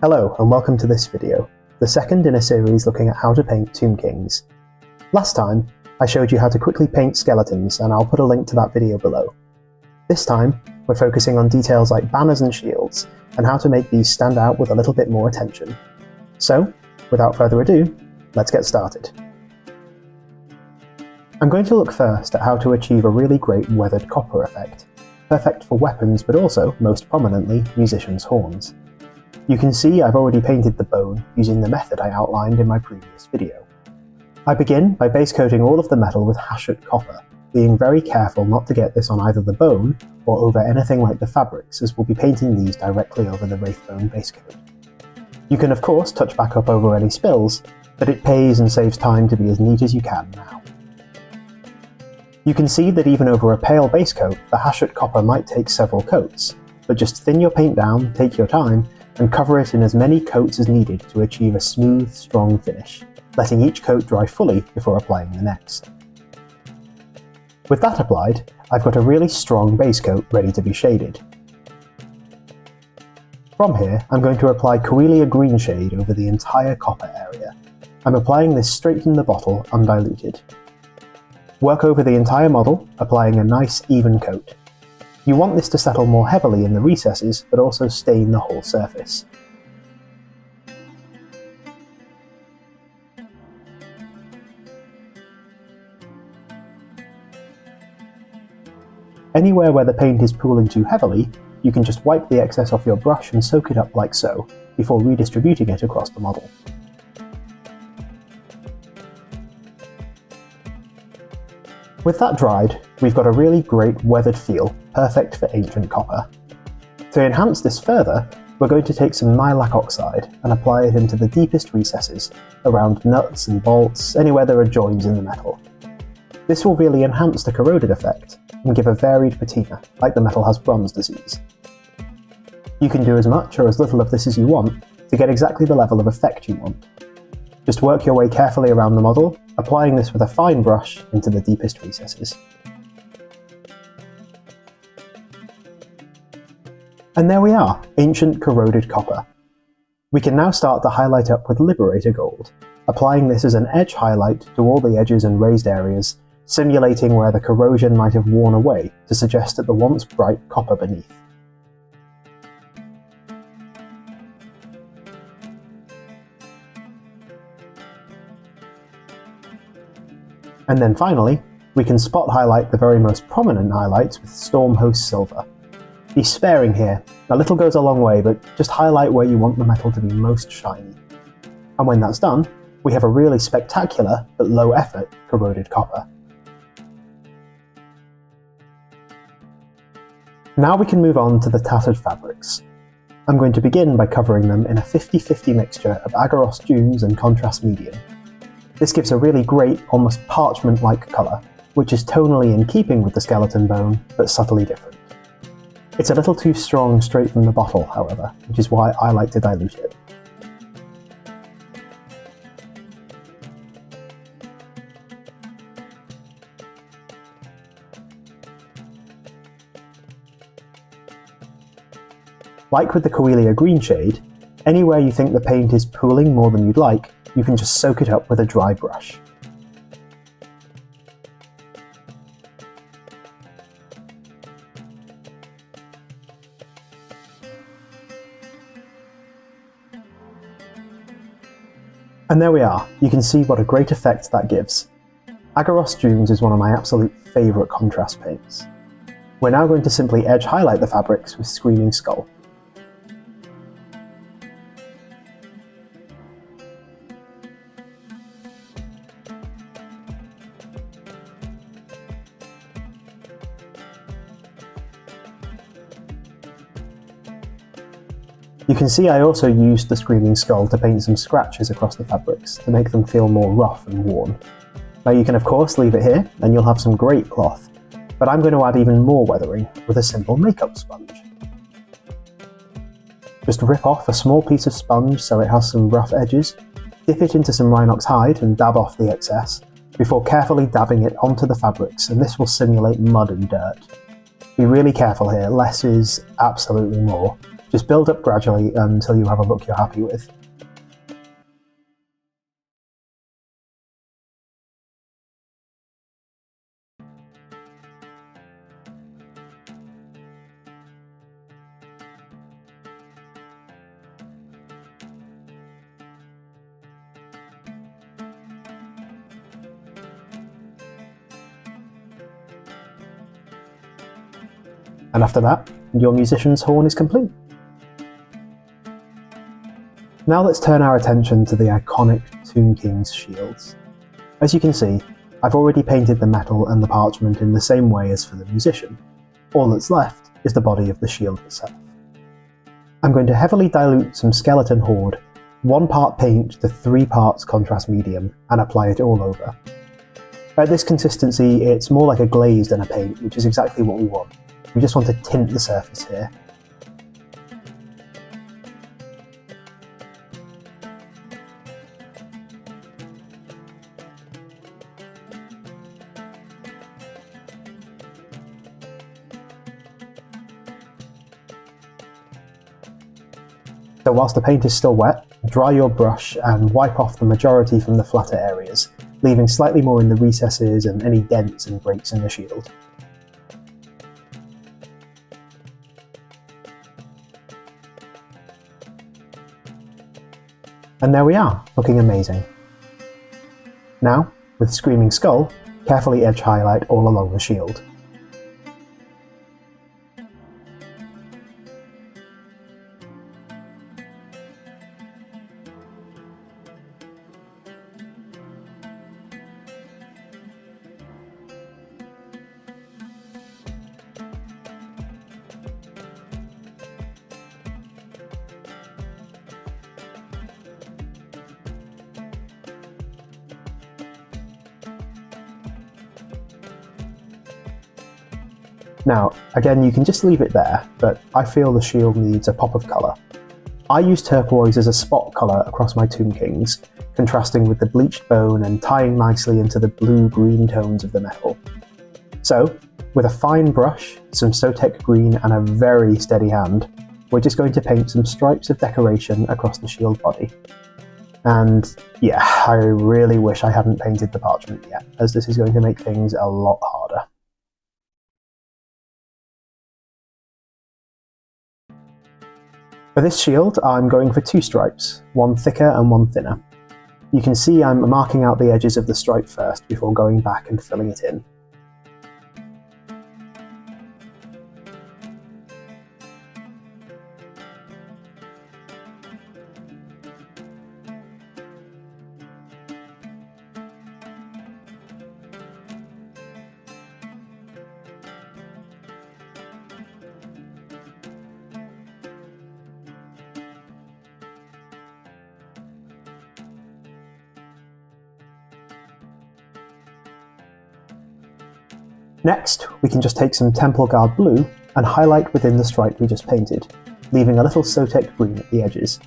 Hello and welcome to this video, the second in a series looking at how to paint Tomb Kings. Last time, I showed you how to quickly paint skeletons, and I'll put a link to that video below. This time, we're focusing on details like banners and shields, and how to make these stand out with a little bit more attention. So, without further ado, let's get started. I'm going to look first at how to achieve a really great weathered copper effect, perfect for weapons but also, most prominently, musicians' horns. You can see I've already painted the bone using the method I outlined in my previous video. I begin by base coating all of the metal with Hashut copper, being very careful not to get this on either the bone or over anything like the fabrics, as we'll be painting these directly over the Wraithbone base coat. You can of course touch back up over any spills, but it pays and saves time to be as neat as you can now. You can see that even over a pale base coat, the Hashut copper might take several coats, but just thin your paint down, take your time, and cover it in as many coats as needed to achieve a smooth, strong finish, letting each coat dry fully before applying the next. With that applied, I've got a really strong base coat ready to be shaded. From here, I'm going to apply Coelia greenshade over the entire copper area. I'm applying this straight from the bottle, undiluted. Work over the entire model, applying a nice, even coat. You want this to settle more heavily in the recesses, but also stain the whole surface. Anywhere where the paint is pooling too heavily, you can just wipe the excess off your brush and soak it up like so, before redistributing it across the model. With that dried, we've got a really great weathered feel, perfect for ancient copper. To enhance this further, we're going to take some Nilakh oxide and apply it into the deepest recesses, around nuts and bolts, anywhere there are joins in the metal. This will really enhance the corroded effect, and give a varied patina, like the metal has bronze disease. You can do as much or as little of this as you want, to get exactly the level of effect you want. Just work your way carefully around the model, applying this with a fine brush into the deepest recesses. And there we are, ancient corroded copper. We can now start to highlight up with Liberator gold, applying this as an edge highlight to all the edges and raised areas, simulating where the corrosion might have worn away to suggest at the once bright copper beneath. And then finally, we can spot highlight the very most prominent highlights with Stormhost silver. Be sparing here, a little goes a long way, but just highlight where you want the metal to be most shiny. And when that's done, we have a really spectacular, but low effort, corroded copper. Now we can move on to the tattered fabrics. I'm going to begin by covering them in a 50-50 mixture of Aggaros dunes and contrast medium. This gives a really great, almost parchment-like colour, which is tonally in keeping with the skeleton bone, but subtly different. It's a little too strong straight from the bottle, however, which is why I like to dilute it. Like with the Coelia greenshade, anywhere you think the paint is pooling more than you'd like, you can just soak it up with a dry brush. And there we are, you can see what a great effect that gives. Aggaros Dunes is one of my absolute favourite contrast paints. We're now going to simply edge highlight the fabrics with Screaming Skull. You can see I also used the Screaming Skull to paint some scratches across the fabrics to make them feel more rough and worn. Now you can of course leave it here and you'll have some great cloth, but I'm going to add even more weathering with a simple makeup sponge. Just rip off a small piece of sponge so it has some rough edges, dip it into some Rhinox hide and dab off the excess, before carefully dabbing it onto the fabrics, and this will simulate mud and dirt. Be really careful here, less is absolutely more. Just build up gradually until you have a look you're happy with. And after that, your musician's horn is complete. Now let's turn our attention to the iconic Tomb King's shields. As you can see, I've already painted the metal and the parchment in the same way as for the musician. All that's left is the body of the shield itself. I'm going to heavily dilute some skeleton horde, 1 part paint to 3 parts contrast medium, and apply it all over. At this consistency, it's more like a glaze than a paint, which is exactly what we want. We just want to tint the surface here. So whilst the paint is still wet, dry your brush and wipe off the majority from the flatter areas, leaving slightly more in the recesses and any dents and breaks in the shield. And there we are, looking amazing. Now, with Screaming Skull, carefully edge highlight all along the shield. Now, again, you can just leave it there, but I feel the shield needs a pop of colour. I use turquoise as a spot colour across my Tomb Kings, contrasting with the bleached bone and tying nicely into the blue-green tones of the metal. So, with a fine brush, some Sotek green and a very steady hand, we're just going to paint some stripes of decoration across the shield body. And yeah, I really wish I hadn't painted the parchment yet, as this is going to make things a lot harder. For this shield, I'm going for 2 stripes, one thicker and one thinner. You can see I'm marking out the edges of the stripe first before going back and filling it in. Next, we can just take some Temple Guard blue and highlight within the stripe we just painted, leaving a little Sotek green at the edges.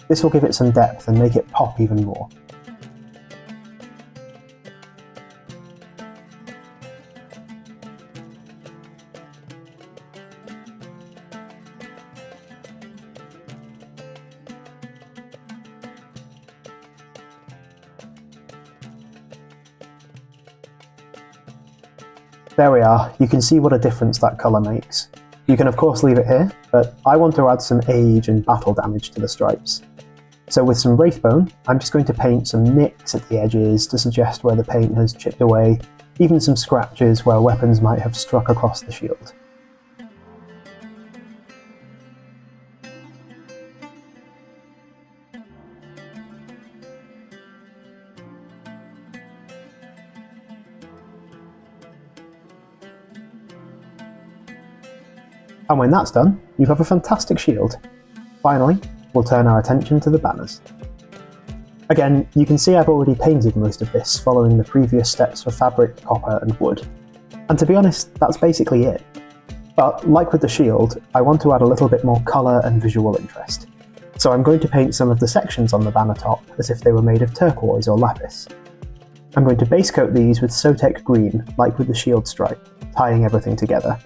This will give it some depth and make it pop even more. There we are, you can see what a difference that colour makes. You can of course leave it here, but I want to add some age and battle damage to the stripes. So with some Wraithbone, I'm just going to paint some nicks at the edges to suggest where the paint has chipped away, even some scratches where weapons might have struck across the shield. And when that's done, you have a fantastic shield. Finally, we'll turn our attention to the banners. Again, you can see I've already painted most of this following the previous steps for fabric, copper and wood. And to be honest, that's basically it. But like with the shield, I want to add a little bit more colour and visual interest. So I'm going to paint some of the sections on the banner top as if they were made of turquoise or lapis. I'm going to base coat these with Sotek green, like with the shield stripe, tying everything together.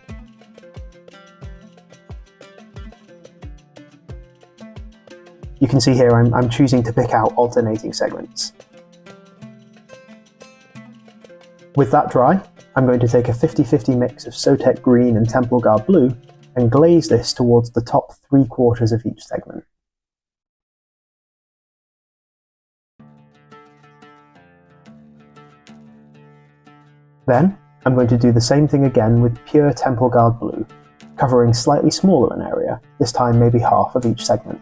You can see here I'm choosing to pick out alternating segments. With that dry, I'm going to take a 50-50 mix of Sotek green and Temple Guard blue and glaze this towards the top 3/4 of each segment. Then, I'm going to do the same thing again with pure Temple Guard blue, covering slightly smaller an area, this time maybe half of each segment.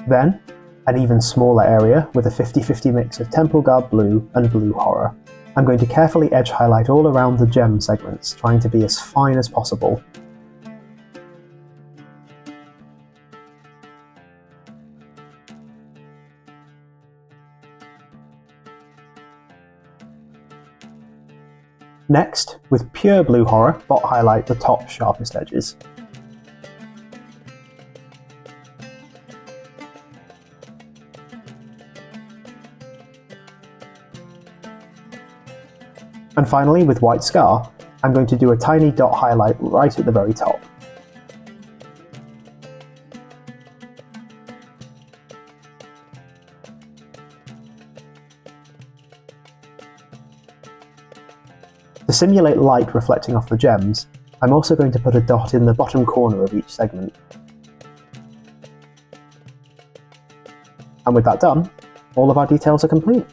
Then, an even smaller area with a 50-50 mix of Temple Guard blue and blue horror. I'm going to carefully edge highlight all around the gem segments, trying to be as fine as possible. Next, with pure blue horror, dot highlight the top sharpest edges. And finally, with white scar, I'm going to do a tiny dot highlight right at the very top. To simulate light reflecting off the gems, I'm also going to put a dot in the bottom corner of each segment. And with that done, all of our details are complete.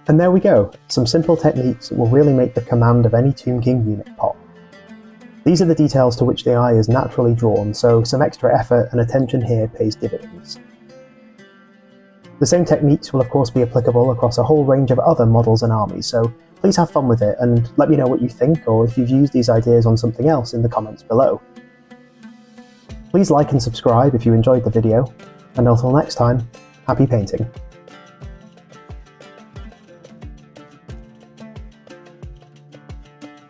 And there we go, some simple techniques that will really make the command of any Tomb King unit pop. These are the details to which the eye is naturally drawn, so some extra effort and attention here pays dividends. The same techniques will of course be applicable across a whole range of other models and armies, so please have fun with it and let me know what you think, or if you've used these ideas on something else in the comments below. Please like and subscribe if you enjoyed the video, and until next time, happy painting.